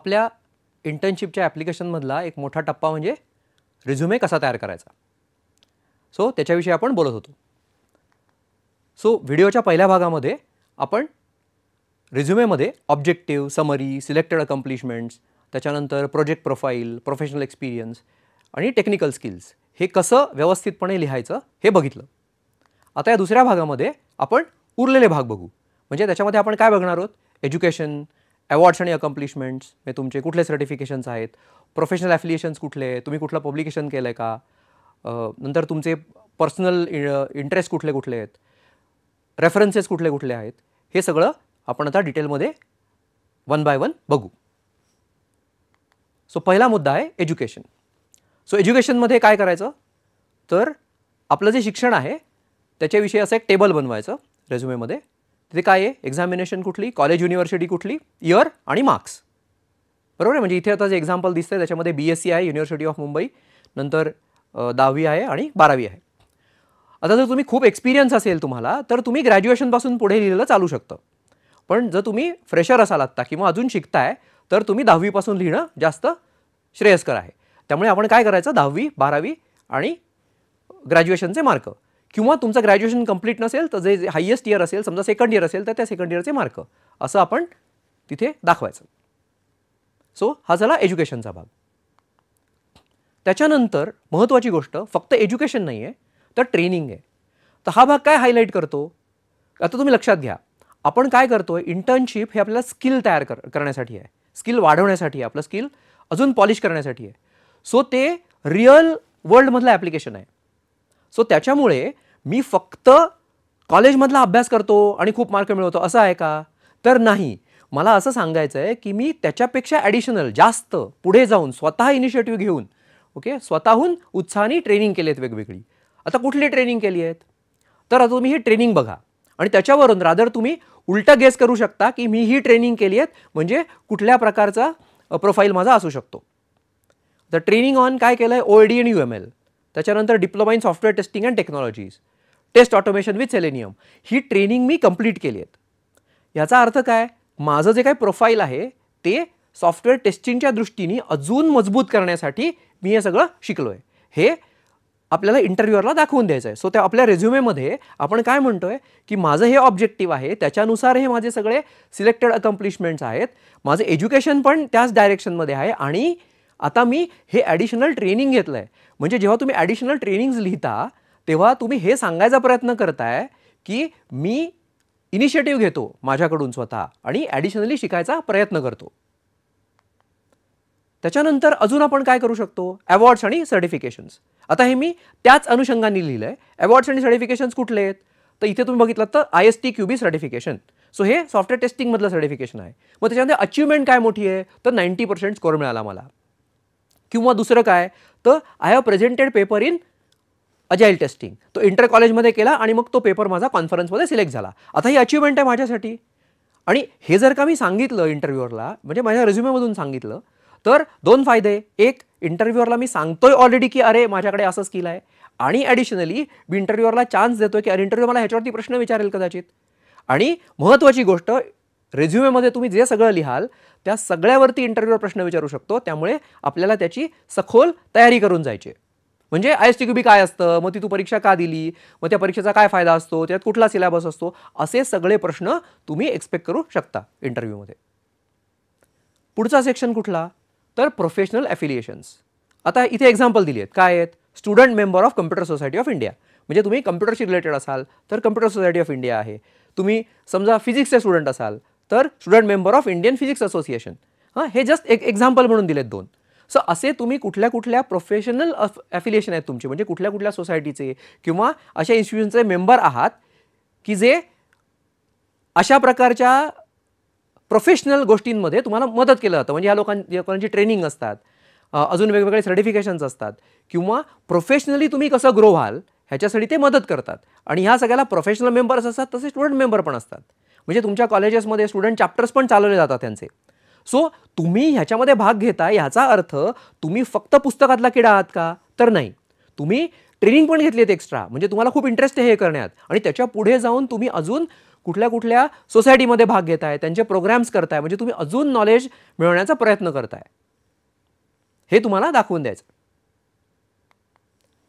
आपल्या इंटर्नशिपच्या ॲप्लिकेशनमधला एक मोठा टप्पा म्हणजे रिझ्युमे कसा तयार करायचा. सो त्याच्याविषयी आपण बोलत होतो. सो व्हिडिओच्या पहिल्या भागामध्ये आपण रिझ्युमेमध्ये ऑब्जेक्टिव्ह, समरी, सिलेक्टेड अकम्प्लिशमेंट्स, त्याच्यानंतर प्रोजेक्ट प्रोफाईल, प्रोफेशनल एक्सपिरियन्स आणि टेक्निकल स्किल्स हे कसं व्यवस्थितपणे लिहायचं हे बघितलं. आता या दुसऱ्या भागामध्ये आपण उरलेले भाग बघू. म्हणजे त्याच्यामध्ये आपण काय बघणार आहोत? एज्युकेशन, अवॉर्ड्स आणि अकम्प्लिशमेंट्स, म्हणजे तुमचे कुठले सर्टिफिकेशन्स आहेत, प्रोफेशनल ॲफिलिएशन्स कुठले, तुम्ही कुठलं पब्लिकेशन केलं आहे का, नंतर तुमचे पर्सनल इंटरेस्ट कुठले कुठले आहेत, रेफरन्सेस कुठले कुठले आहेत, हे सगळं आपण आता डिटेलमध्ये वन बाय वन बघू. सो पहिला मुद्दा आहे एज्युकेशन. सो एज्युकेशनमध्ये काय करायचं तर आपलं जे शिक्षण आहे त्याच्याविषयी असं एक टेबल बनवायचं रेझ्युमेमध्ये. तिथे काय आहे? एक्झामिनेशन कुठली, कॉलेज युनिव्हर्सिटी कुठली, इयर आणि मार्क्स. बरोबर आहे. म्हणजे इथे आता जे एक्झाम्पल दिसतं आहे त्याच्यामध्ये BSc आहे, युनिव्हर्सिटी ऑफ मुंबई, नंतर 10वी आहे आणि 12वी आहे. आता जर तुम्ही खूप एक्सपिरियन्स असेल तुम्हाला तर तुम्ही ग्रॅज्युएशनपासून पुढे लिहिलेलं चालू शकतं. पण जर तुम्ही फ्रेशर असाल आत्ता किंवा अजून शिकताय तर तुम्ही 10वीपासून लिहिणं जास्त श्रेयस्कर आहे. त्यामुळे आपण काय करायचं, 10वी, 12वी आणि ग्रॅज्युएशनचे मार्क, किंवा तुमचं ग्रॅज्युएशन कंप्लीट नसेल तर जे हायेस्ट इयर असेल, समजा सेकंड इयर असेल तर त्या सेकंड इयरचे मार्क, असं आपण तिथे दाखवायचं. सो हा झाला एज्युकेशनचा भाग. त्याच्यानंतर महत्त्वाची गोष्ट फक्त एज्युकेशन नाही आहे तर ट्रेनिंग आहे. तर हा भाग काय हायलाईट करतो? आता तुम्ही लक्षात घ्या, आपण काय करतोय, इंटर्नशिप हे आपल्याला स्किल तयार करण्यासाठी आहे, स्किल वाढवण्यासाठी आहे, आपलं स्किल अजून पॉलिश करण्यासाठी आहे. सो ते रिअल वर्ल्डमधलं ॲप्लिकेशन आहे. सो त्याच्यामुळे मी फक्त कॉलेजमधला अभ्यास करतो आणि खूप मार्क मिळवतो असं आहे का? तर नाही. मला असं सांगायचं आहे की मी त्याच्यापेक्षा ॲडिशनल जास्त पुढे जाऊन स्वतः इनिशिएटिव्ह घेऊन स्वतःहून उत्साहाने ट्रेनिंग केली आहेत वेगवेगळी. आता कुठली ट्रेनिंग केली आहेत? तर आता तुम्ही ही ट्रेनिंग बघा आणि त्याच्यावरून रादर तुम्ही उलटा गेस करू शकता की मी ही ट्रेनिंग केली आहेत म्हणजे कुठल्या प्रकारचा प्रोफाईल माझा असू शकतो. तर ट्रेनिंग ऑन काय केलं आहे? OAD आणि UML, त्याच्यानंतर diploma in software testing and technologies, test automation with Selenium, ही ट्रेनिंग मी कंप्लीट केली आहेत. याचा अर्थ काय? माझं जे काही प्रोफाईल आहे ते सॉफ्टवेअर टेस्टिंगच्या दृष्टीने अजून मजबूत करण्यासाठी मी हे सगळं शिकलो आहे. हे आपल्याला इंटरव्ह्यूअरला दाखवून द्यायचं आहे. सो त्या आपल्या रेझ्युमेमध्ये आपण काय म्हणतोय की माझं हे ऑब्जेक्टिव्ह आहे, त्याच्यानुसार हे माझे सगळे सिलेक्टेड अकम्प्लिशमेंट्स आहेत, माझं एज्युकेशन पण त्याच डायरेक्शनमध्ये आहे आणि आता मी हे ॲडिशनल ट्रेनिंग घेतलं आहे. म्हणजे जेव्हा तुम्ही ॲडिशनल ट्रेनिंग्स लिहिता तेव्हा तुम्ही हे सांगायचा प्रयत्न करताय की मी इनिशिएटिव्ह घेतो माझ्याकडून स्वतः आणि ॲडिशनली शिकायचा प्रयत्न करतो. त्याच्यानंतर अजून आपण काय करू शकतो? अवॉर्ड्स आणि सर्टिफिकेशन्स. आता हे मी त्याच अनुषंगाने लिहिलं आहे. अवॉर्ड्स आणि सर्टिफिकेशन्स कुठले आहेत? तर इथे तुम्ही बघितलं तर ISTQB सर्टिफिकेशन. सो हे सॉफ्टवेअर टेस्टिंगमधलं सर्टिफिकेशन आहे. मग त्याच्यामध्ये अचिव्हमेंट काय मोठी आहे? तर 90% स्कोअर मिळाला मला. किंवा दुसरं काय? तर I have presented paper in agile testing. तो इंटर कॉलेजमध्ये केला आणि मग तो पेपर माझा कॉन्फरन्समध्ये सिलेक्ट झाला. आता ही अचिव्हमेंट आहे माझ्यासाठी. आणि हे जर का मी सांगितलं इंटरव्ह्यूअरला, म्हणजे माझ्या रेझ्युमेमधून सांगितलं, तर दोन फायदे. एक, इंटरव्ह्यूअरला मी सांगतोय ऑलरेडी की अरे माझ्याकडे असं स्किल आहे, आणि ॲडिशनली मी इंटरव्ह्यूअरला चान्स देतोय की अरे इंटरव्ह्यू मला ह्याच्यावरती प्रश्न विचारेल कदाचित. आणि महत्त्वाची गोष्ट, रेझ्युमेमध्ये तुम्ही जे सगळं लिहाल त्या सगळ्यावरती इंटरव्ह्यूअर प्रश्न विचारू शकतो. त्यामुळे आपल्याला त्याची सखोल तयारी करून जायची. म्हणजे ISTQB काय असतं, मग ती तू परीक्षा का दिली, मग त्या परीक्षेचा काय फायदा असतो, त्यात कुठला सिलेबस असतो, असे सगळे प्रश्न तुम्ही एक्सपेक्ट करू शकता इंटरव्ह्यूमध्ये. पुढचा सेक्शन कुठला? तर प्रोफेशनल ॲफिलिएशन्स. आता इथे एक्झाम्पल दिली आहेत. काय आहेत? Student member of computer society of India. म्हणजे तुम्ही कम्प्युटरशी रिलेटेड असाल तर कम्प्युटर सोसायटी ऑफ इंडिया आहे. तुम्ही समजा फिजिक्सचे स्टुडंट असाल तर student member of Indian physics association. हे जस्ट एक एक्झाम्पल म्हणून दिलेत दोन. सो असे तुम्ही कुठल्या कुठल्या प्रोफेशनल ॲफिलिएशन आहेत तुमचे, म्हणजे कुठल्या कुठल्या सोसायटीचे किंवा अशा इन्स्टिट्यूशनचे मेंबर आहात की जे अशा प्रकारच्या प्रोफेशनल गोष्टींमध्ये तुम्हाला मदत केलं जातं. म्हणजे ह्या लोकांची ट्रेनिंग असतात, अजून वेगवेगळे सर्टिफिकेशन्स असतात, किंवा प्रोफेशनली तुम्ही कसं ग्रो व्हाल ह्याच्यासाठी ते मदत करतात. आणि ह्या सगळ्याला प्रोफेशनल मेंबर्स असतात, तसे स्टुडंट मेंबर पण असतात. म्हणजे तुमच्या कॉलेजेसमध्ये स्टुडंट चॅप्टर्स पण चालवले जातात त्यांचे. सो तुम्ही ह्याच्यामध्ये भाग घेता ह्याचा अर्थ तुम्ही फक्त पुस्तकातला किडा आहात का? तर नाही. तुम्ही ट्रेनिंग पण घेतली आहेत एक्स्ट्रा, म्हणजे तुम्हाला खूप इंटरेस्ट आहे हे करण्यात, आणि त्याच्या पुढे जाऊन तुम्ही अजून कुठल्या कुठल्या सोसायटीमध्ये भाग घेताय, त्यांचे प्रोग्राम्स करताय, म्हणजे तुम्ही अजून नॉलेज मिळवण्याचा प्रयत्न करताय, हे तुम्हाला दाखवून द्यायचं.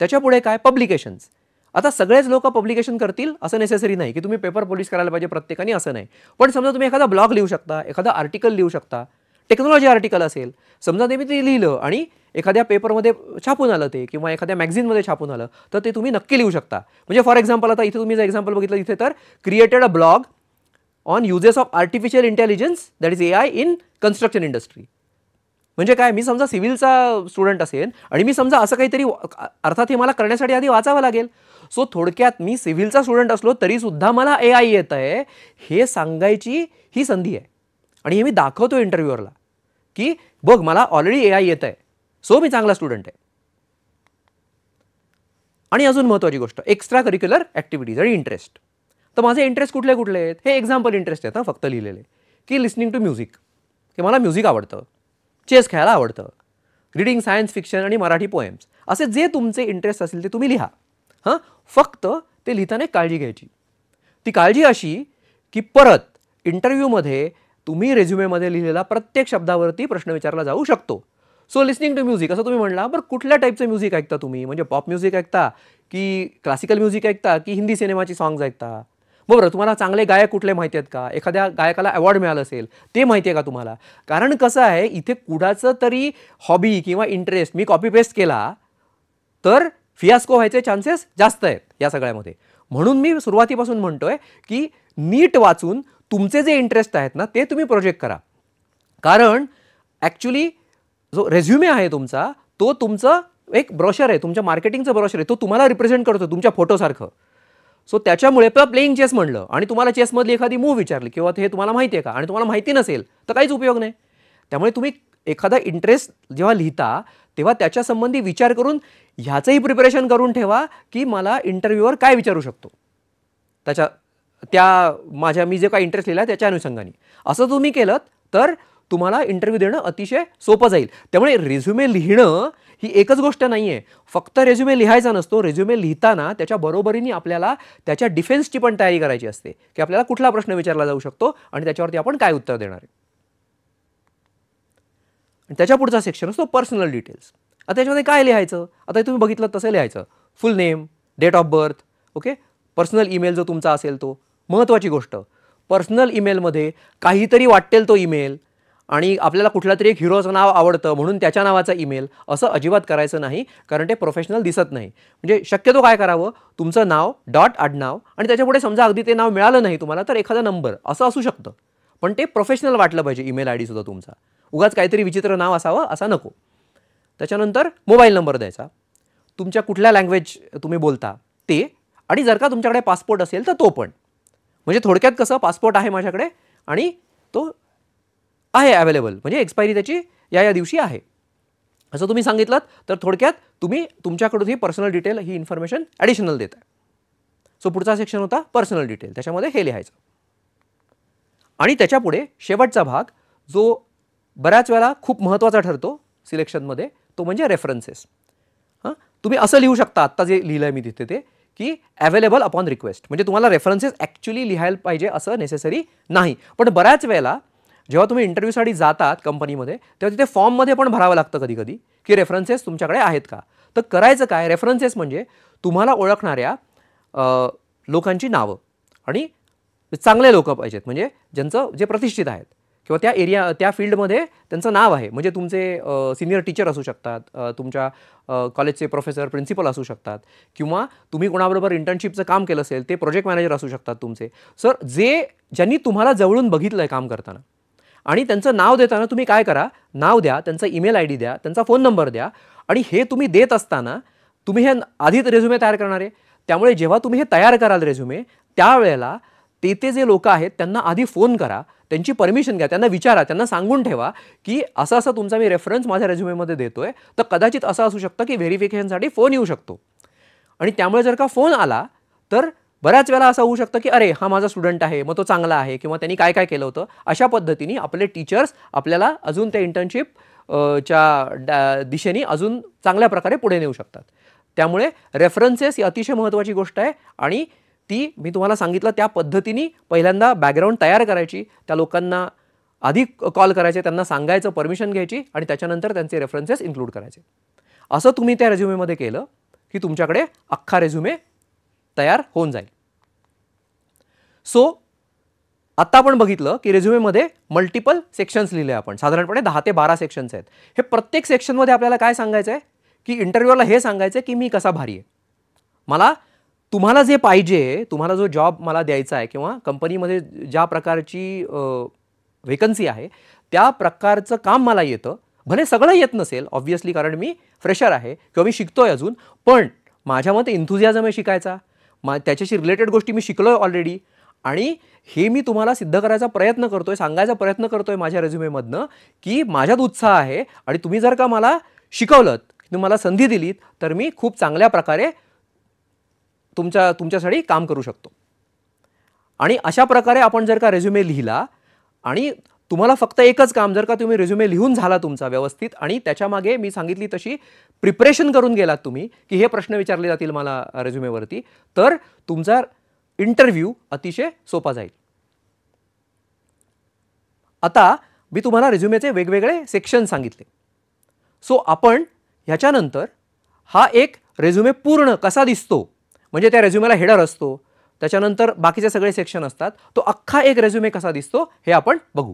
त्याच्यापुढे काय, पब्लिकेशन्स. आता सगळेच लोक पब्लिकेशन करतील असं नेसेसरी नाही की तुम्ही पेपर पब्लिश करायला पाहिजे प्रत्येकाने, असं नाही. पण समजा तुम्ही एखादा ब्लॉग लिहू शकता, एखादा आर्टिकल लिहू शकता, टेक्नॉलॉजी आर्टिकल असेल, समजा ते मी ते लिहिलं आणि एखाद्या पेपरमध्ये छापून आलं ते, किंवा एखाद्या मॅगझिनमध्ये छापून आलं, तर ते तुम्ही नक्की लिहू शकता. म्हणजे फॉर एक्झाम्पल आता इथे तुम्ही जर एक्झाम्पल बघितलं इथे, तर created a blog on uses of artificial intelligence that is AI in construction industry. म्हणजे काय, मी समजा सिव्हिलचा स्टुडंट असेल आणि मी समजा असं काहीतरी, अर्थात हे मला करण्यासाठी आधी वाचावं लागेल. सो थोडक्यात मी सिव्हिलचा स्टुडंट असलो तरी सुद्धा मला AI येत आहे हे सांगायची ही संधी आहे. आणि हे मी दाखवतो इंटरव्ह्यूअरला की बघ मला ऑलरेडी AI येत आहे, सो मी चांगला स्टुडंट आहे. आणि अजून महत्त्वाची गोष्ट, एक्स्ट्रा करिक्युलर ॲक्टिव्हिटीज आणि इंटरेस्ट. तर माझे इंटरेस्ट कुठले कुठले आहेत, हे एक्झाम्पल इंटरेस्ट आहेत फक्त लिहिलेले, की लिस्निंग टू म्युझिक, की मला म्युझिक आवडतं, चेस खेळायला आवडतं, रीडिंग सायन्स फिक्शन आणि मराठी पोएम्स, असे जे तुमचे इंटरेस्ट असेल ते तुम्ही लिहा. हां, फक्त ते लिहिताना काळजी घ्यायची. ती काळजी अशी की परत इंटरव्ह्यूमध्ये तुम्ही रेझ्युमेमध्ये लिहिलेला प्रत्येक शब्दावरती प्रश्न विचारला जाऊ शकतो. सो लिस्निंग टू म्युझिक असं तुम्ही म्हणला, बरं कुठल्या टाईपचं म्युझिक ऐकता तुम्ही, म्हणजे पॉप म्युझिक ऐकता की क्लासिकल म्युझिक ऐकता की हिंदी सिनेमाची सॉंग्स ऐकता. बरं तुम्हाला चांगले गायक कुठले माहिती आहेत का, एखाद्या गायकाला अवॉर्ड मिळाला असेल ते माहिती आहे का तुम्हाला. कारण कसं आहे, इथे कुणाचं तरी हॉबी किंवा इंटरेस्ट मी कॉपी पेस्ट केला तर फियास्को व्हायचे चान्सेस जास्त आहेत या सगळ्यामध्ये. म्हणून मी सुरुवातीपासून म्हणतोय की नीट वाचून तुमचे जे इंटरेस्ट आहेत ना ते तुम्ही प्रोजेक्ट करा. कारण ॲक्च्युली जो रेझ्युमे आहे तुमचा तो तुमचं एक ब्रोशर आहे, तुमच्या मार्केटिंगचं ब्रोशर आहे, तो तुम्हाला रिप्रेझेंट करतो तुमच्या फोटोसारखं. सो त्याच्यामुळे प्लेइंग चेस म्हणलं आणि तुम्हाला चेसमधली एखादी मूव विचारली किंवा हे तुम्हाला माहिती आहे का आणि तुम्हाला माहिती नसेल तर काहीच उपयोग नाही. त्यामुळे तुम्ही एखादा इंटरेस्ट जेव्हा लिहिता तेव्हा त्याच्या संबंधी विचार करून ह्याचंही प्रिपरेशन करून ठेवा की मला इंटरव्ह्यूवर काय विचारू शकतो त्या मी जे काही इंटरेस्ट लिहिला त्याच्या अनुषंगाने. असं तुम्ही केलं तर तुम्हाला इंटरव्ह्यू देणं अतिशय सोपं जाईल. त्यामुळे रेझ्युमे लिहिणं ही एकच गोष्ट नाही आहे, फक्त रेझ्युमे लिहायचा नसतो. रेझ्युमे लिहिताना त्याच्या बरोबरीने आपल्याला त्याच्या डिफेन्सची पण तयारी करायची असते की आपल्याला कुठला प्रश्न विचारला जाऊ शकतो आणि त्याच्यावरती आपण काय उत्तर देणार आहे. त्याच्या पुढचा सेक्शन असतो पर्सनल डिटेल्स. आता त्याच्यामध्ये काय लिहायचं, आता तुम्ही बघितलं तसं लिहायचं, full name, date of birth, okay, personal email जो तुमचा असेल तो. महत्त्वाची गोष्ट, पर्सनल ईमेलमध्ये काहीतरी वाटेल तो ईमेल आणि आपल्याला कुठला तरी एक हिरोचं नाव आवडतं म्हणून त्याच्या नावाचा ईमेल, असं अजिबात करायचं नाही, कारण ते प्रोफेशनल दिसत नाही. म्हणजे शक्यतो काय करावं, तुमचं नाव डॉट आडनाव आणि त्याच्यापुढे समजा अगदी ते नाव मिळालं नाही तुम्हाला तर एखादा नंबर असं असू शकतं, पण ते प्रोफेशनल वाटलं पाहिजे. ईमेल आय डी सुद्धा तुमचा उगाच काहीतरी विचित्र नाव असावं असा नको. त्याच्यानंतर मोबाईल नंबर द्यायचा, तुमच्या कुठल्या लँग्वेज तुम्ही बोलता ते, आणि जर का तुमच्याकडे पासपोर्ट असेल तर तो पण. म्हणजे थोडक्यात कसं, पासपोर्ट आहे माझ्याकडे आणि तो आहे अवेलेबल, म्हणजे एक्सपायरी त्याची या दिवशी आहे असं तुम्ही सांगितलं तर थोडक्यात तुम्ही तुमच्याकडून ही पर्सनल डिटेल ही इन्फॉर्मेशन ॲडिशनल देत आहे. सो पुढचा सेक्शन होता पर्सनल डिटेल, त्याच्यामध्ये हे लिहायचं. आणि त्याच्यापुढे शेवटचा भाग जो बऱ्याच वेळा खूप महत्त्वाचा ठरतो सिलेक्शनमध्ये, तो म्हणजे रेफरन्सेस. हां, तुम्ही असं लिहू शकता, आत्ता जे लिहिलं आहे मी तिथे ते, की अवेलेबल अपॉन रिक्वेस्ट. म्हणजे तुम्हाला रेफरन्सेस ॲक्च्युली लिहायला पाहिजे असं नेसेसरी नाही, पण बऱ्याच वेळेला जेव्हा तुम्ही इंटरव्ह्यूसाठी जातात कंपनीमध्ये तेव्हा तिथे फॉर्ममध्ये पण भरावं लागतं कधी कधी की रेफरन्सेस तुमच्याकडे आहेत का. तर करायचं काय, रेफरन्सेस म्हणजे तुम्हाला ओळखणाऱ्या लोकांची नावं, आणि चांगले लोक पाहिजेत, म्हणजे ज्यांचं जे प्रतिष्ठित आहेत किंवा त्या एरिया त्या फील्डमध्ये त्यांचं नाव आहे. म्हणजे तुमचे सिनियर टीचर असू शकतात, तुमच्या कॉलेजचे प्रोफेसर प्रिन्सिपल असू शकतात, किंवा तुम्ही कोणाबरोबर इंटर्नशिपचं काम केलं असेल ते प्रोजेक्ट मॅनेजर असू शकतात तुमचे. सर ज्यांनी तुम्हाला जवळून बघितलं आहे काम करताना, आणि त्यांचं नाव देताना तुम्ही काय करा, नाव द्या, त्यांचा ईमेल आय डी द्या, त्यांचा फोन नंबर द्या. आणि हे तुम्ही देत असताना तुम्ही हे आधीच रेझ्युमे तयार करणार आहे, त्यामुळे जेव्हा तुम्ही हे तयार कराल रेझ्युमे त्यावेळेला ते जे लोक आहेत त्यांना आधी फोन करा, त्यांची परमिशन घ्या, त्यांना विचारा, त्यांना सांगून ठेवा की असं असं तुमचा मी रेफरन्स माझ्या रेझ्युमेमध्ये देतोय, तर कदाचित असं असू शकतं की व्हेरिफिकेशनसाठी फोन येऊ शकतो. आणि त्यामुळे जर का फोन आला तर बऱ्याच वेळा असं होऊ शकतं की अरे हा माझा स्टुडंट आहे, मग तो चांगला आहे, किंवा त्यांनी काय काय केलं होतं. अशा पद्धतीने आपले टीचर्स आपल्याला अजून त्या इंटर्नशिप च्या दिशेने अजून चांगल्या प्रकारे पुढे नेऊ शकतात. त्यामुळे रेफरन्सेस ही अतिशय महत्त्वाची गोष्ट आहे आणि ती मी तुम्हाला सांगितलं त्या पद्धतीने पहिल्यांदा बॅकग्राऊंड तयार करायची, त्या लोकांना आधी कॉल करायचे, त्यांना सांगायचं, परमिशन घ्यायची आणि त्याच्यानंतर त्यांचे रेफरन्सेस इन्क्लूड करायचे. असं तुम्ही त्या रेझ्युमेमध्ये केलं की तुमच्याकडे अख्खा रेझ्युमे तयार होऊन जाईल. सो आता आपण बघितलं की रेझ्युमेमध्ये मल्टिपल सेक्शन्स लिहिले आपण, साधारणपणे 10 ते 12 सेक्शन्स आहेत. हे प्रत्येक सेक्शनमध्ये आपल्याला काय सांगायचं आहे की इंटरव्ह्यूला हे सांगायचं आहे की मी कसा भारी आहे, मला तुम्हाला जे पाहिजे, तुम्हाला जो जॉब मला द्यायचा आहे किंवा कंपनीमध्ये ज्या प्रकारची वेकन्सी आहे त्या प्रकारचं काम मला येतं. भले सगळं येत नसेल ऑब्व्हियसली, कारण मी फ्रेशर आहे किंवा मी शिकतोय अजून, पण माझ्यामध्ये एन्थुझियाझम आहे शिकायचा, त्याच्याशी रिलेटेड गोष्टी मी शिकलोय ऑलरेडी आणि हे मी तुम्हाला सिद्ध करायचा प्रयत्न करतोय, सांगायचा प्रयत्न करतोय माझ्या रेझ्युमेमधनं की माझ्यात उत्साह आहे आणि तुम्ही जर का मला शिकवलत, तुम्ही मला संधी दिलीत तर मी खूप चांगल्या प्रकारे तुमच्यासाठी काम करू शकतो. आणि अशा प्रकारे आपण जर का रेझ्युमे लिहिला आणि तुम्हाला फक्त एकच काम, जर का तुम्ही रेझ्युमे लिहून झाला तुमचा व्यवस्थित आणि त्याच्यामागे मी सांगितली तशी प्रिपरेशन करून गेलात तुम्ही की हे प्रश्न विचारले जातील मला रेझ्युमेवरती, तर तुमचा इंटरव्ह्यू अतिशय सोपा जाईल. आता मी तुम्हाला रेझ्युमेचे वेगवेगळे सेक्शन सांगितले. सो आपण ह्याच्यानंतर हा एक रेझ्युमे पूर्ण कसा दिसतो, म्हणजे त्या रेझ्युमेला हेडर असतो, त्याच्यानंतर बाकीचे सगळे सेक्शन असतात, तो अख्खा एक रेझ्युमे कसा दिसतो हे आपण बघू.